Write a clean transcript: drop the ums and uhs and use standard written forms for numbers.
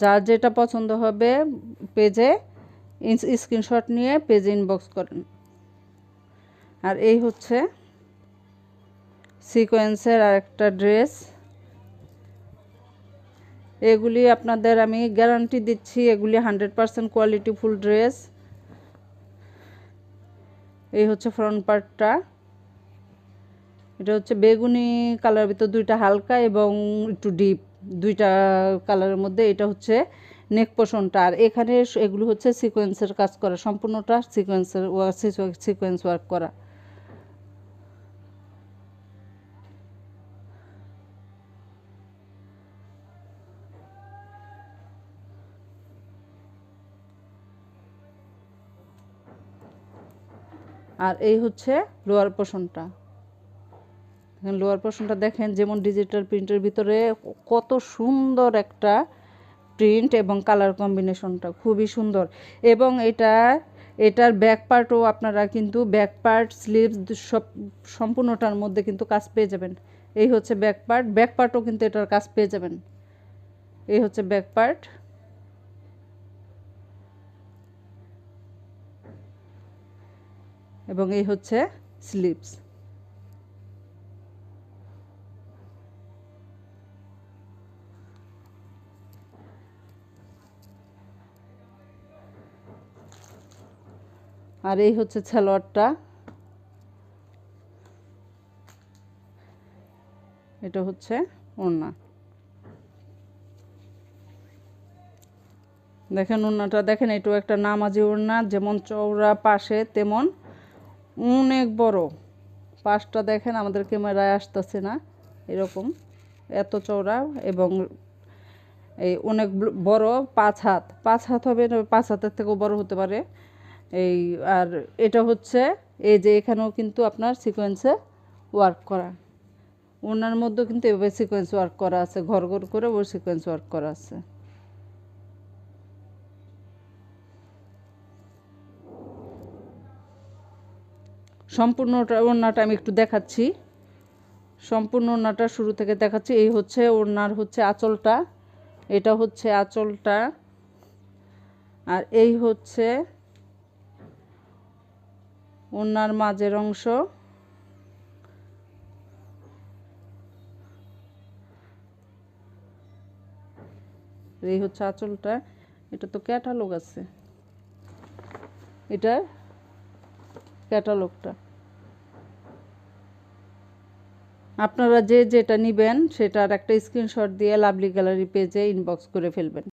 যার যেটা পছন্দ হবে পেজে স্ক্রিনশট নিয়ে পেজে ইনবক্স করেন। আর এই হচ্ছে সিকোয়েন্সের আরেকটা ড্রেস। এগুলি আপনাদের আমি গ্যারান্টি দিচ্ছি, এগুলি 100% কোয়ালিটি ফুল ড্রেস। এই হচ্ছে ফ্রন্ট পার্টটা। এটা হচ্ছে বেগুনি কালার ভিতর দুইটা হালকা এবং একটু ডিপ, দুইটা কালারের মধ্যে। এটা হচ্ছে নেক পোর্শনটা। আর এখানে এগুলো হচ্ছে সিকোয়েন্সের কাজ করা, সম্পূর্ণটা সিকোয়েন্স ওয়ার্ক করা। আর এই হচ্ছে লোয়ার পোর্শনটা। লোয়ার পোর্শনটা দেখেন, যেমন ডিজিটাল প্রিন্টের ভিতরে কত সুন্দর একটা প্রিন্ট এবং কালার কম্বিনেশনটা খুবই সুন্দর। এবং এটার ব্যাক পার্টও আপনারা কিন্তু ব্যাক পার্ট স্লিভস সব সম্পূর্ণটার মধ্যে কিন্তু কাজ পেয়ে যাবেন। এই হচ্ছে ব্যাক পার্টও কিন্তু এটার কাজ পেয়ে যাবেন। এই হচ্ছে ব্যাক পার্ট। এবং এই হচ্ছে স্লিভস। আর এই হচ্ছে সালোয়ারটা। এটা হচ্ছে ওড়না। দেখেন ওড়নাটা দেখেন, এটাও একটা নামাজি ওড়না, যেমন চওড়া পাশে তেমন অনেক বড়। পাশটা দেখেন, আমাদের ক্যামেরায় আসতেছে না, এরকম এত চওড়া এবং এই অনেক বড়। 5 হাত হবে, 5 হাতের থেকেও বড় হতে পারে এই। আর এটা হচ্ছে এই যে এখানেও কিন্তু আপনার সিকোয়েন্সে ওয়ার্ক করা, ওনার মধ্যেও কিন্তু এভাবে সিকোয়েন্স ওয়ার্ক করা আছে, ঘর ঘর করে ওর সিকোয়েন্স ওয়ার্ক করা আছে। সম্পূর্ণটা ওড়নাটা আমি একটু দেখাচ্ছি, সম্পূর্ণ ওড়নাটা শুরু থেকে দেখাচ্ছি। এই হচ্ছে ওড়নার হচ্ছে আঁচলটা, এটা হচ্ছে আঁচলটা। আর এই হচ্ছে ওড়নার মাঝের অংশ। এই হচ্ছে আঁচলটা। এটা তো ক্যাটালগ আছে, এটা ক্যাটালগটা। আপনারা যে যেটা নেবেন সেটার একটা স্ক্রিনশট দিয়ে লাভলি গ্যালারি পেজে ইনবক্স করে ফেলবেন।